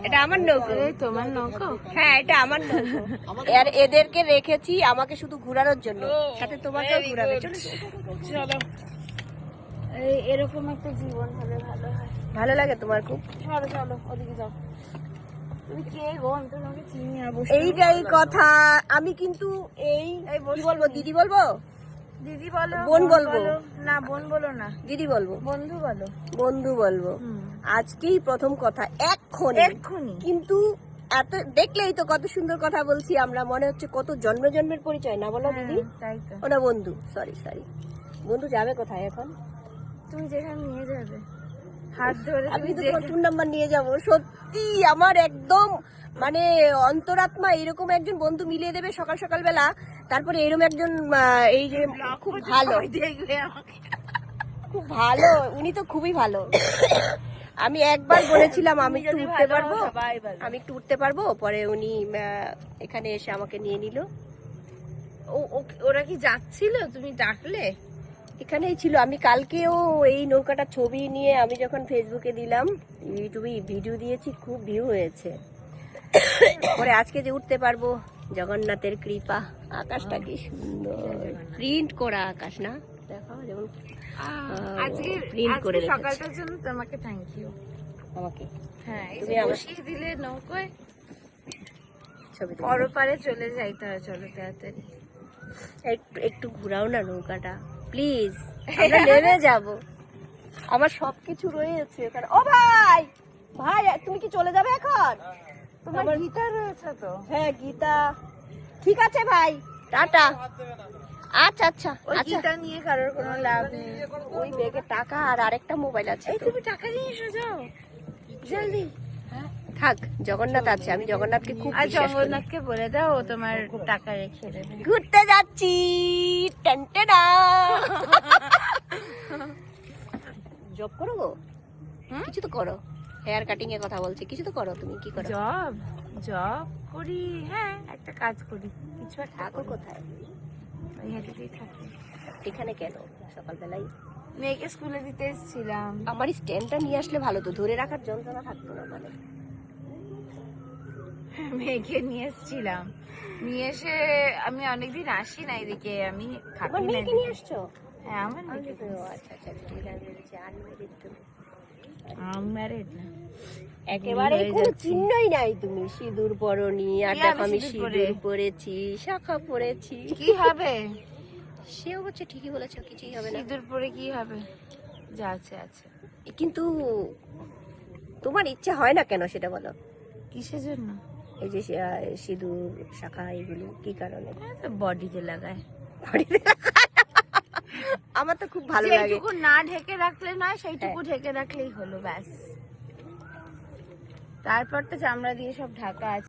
এটা আমার নৌকো। তোমার নৌকো? হ্যাঁ, এটা আমার নৌকো। আর এদেরকে রেখেছি আমাকে শুধু ঘোরানোর জন্য, সাথে তোমাকেও ঘোরাবে। চলো, এরকম একটা জীবন হলে ভালো হয়। ভালো লাগে তোমার খুব? চলো চলো, ওদিকে যাও। তুমি কে গো? আমি তো তোমাকে চিনি না। এইটাই কথা। আমি কিন্তু এই কি বলবো, দিদি বলবো, দিদি বলো, বোন বলবো না বোন বলো না, দিদি বলবো, বন্ধু বলো। বন্ধু বলবো। আজকেই প্রথম কথা, এক্ষুনি। কিন্তু এত দেখলেই তো কত সুন্দর কথা বলছি আমরা, মনে হচ্ছে কত জন্ম জন্মের পরিচয়, না বলো দিদি? তাই তো। ওটা বন্ধু, সরি। বন্ধু যাবে কোথায় এখন? তুমি যেখানে নিয়ে যাবে, হাত ধরে। আমি তো তোমার ফোন নাম্বার নিয়ে যাবো। সত্যি আমার একদম মানে অন্তরাত্মা এরকম একজন বন্ধু মিলিয়ে দেবে সকাল সকাল বেলা। তারপরে এরকম একজন এই যে খুব ভালো, খুব ভালো, উনি তো খুবই ভালো। আমি একবার বলেছিলাম আমি একটু উঠতে পারবো, আমি একটু উঠতে পারবো, পরে উনি এখানে এসে আমাকে নিয়ে নিল। ওরা কি যাচ্ছিল? তুমি ডাকলে? এখানেই ছিল। আমি কালকেও এই নৌকাটার ছবি নিয়ে আমি যখন ফেসবুকে দিলাম, ইউটিউবে ভিডিও দিয়েছি, খুব ভিউ হয়েছে। পরে আজকে যে উঠতে পারবো, জগন্নাথের কৃপা। আকাশটা কি সুন্দর, প্রিন্ট করা আকাশ না? দেখো যেমন আজকে প্রিন্ট করে রেখেছে। সকালটার জন্য তোমাকে থ্যাংক ইউ। আমাকে হ্যাঁ, তুমি বসিয়ে দিলে নৌকোয়, ছবি পরপারে চলে যাইতে হয়। চলো তাড়াতাড়ি, একটু ঘুরাও না নৌকাটা প্লিজ, আমরা নেমে যাব। আমার সবকিছু রয়েছে এখানে। ও ভাই, তুমি কি চলে যাবে এখন? তোমার গীতা রয়েছে তো? হ্যাঁ, গীতা। ঠিক আছে ভাই, টাটা। আচ্ছা। ওই গীতা নিয়ে কারোর কোনো লাভ নেই। ওই ব্যাগে টাকা আর আরেকটা মোবাইল আছে। তুমি টাকা নিয়ে এসো, যাও জলদি। থাক, জগন্নাথ আছে, আমি জগন্নাথকে খুব আর বিশ্বাস করি। জগন্নাথকে বলে দাও ও তোমার টাকা রেখে দেবে। ঘুরতে যাচ্ছি, টেনটেনা। জব করো গো? কিছু তো করো, হেয়ার কাটিং এর কথা বলছি, কিছু তো করো। তুমি কি করো? জব করি, হ্যাঁ একটা কাজ করি। কিছু একটা থাকো কোথায়? ওই হাটেতেই থাকি। এখানে কেন সকালবেলায়? মেয়েকে স্কুলে দিতে এসেছিলাম। আমার স্ট্যান্ডটা নিয়ে আসলে ভালো তো, ধরে রাখার যন্ত্রণা থাকতো না। মানে মেয়েকে নিয়ে এসেছিলাম, নিয়ে এসে আমি অনেকদিন আসি না এদিকে, আমি থাকি না। মেয়েকে নিয়ে আসছো? হ্যাঁ, আমার মেয়েকে। আচ্ছা, ঠিক আছে। আনম্যারিড তুমি? আনম্যারিড না, একেবারে কোনো চিহ্নই নাই তুমি। সিঁদুর পরনি, আর দেখো আমি সিঁদুর পরেছি, শাখা পরেছি। কি হবে? সেও হচ্ছে, ঠিকই বলেছো, কিছুই হবে না। সিঁদুর পরে কি হবে? যা আছে আছে। কিন্তু তোমার ইচ্ছা হয় না কেন সেটা বলো। কিসের জন্য? এই যে সিঁদুর, শাখা, এগুলো কি কারণে? বডিতে লাগায়। আমার তো খুব ভালো লাগে। যেটুকু না ঢেকে রাখলে নয়, সেইটুকু ঢেকে রাখলেই হলো, ব্যাস। তারপর তো চামড়া দিয়ে সব ঢাকা আছে।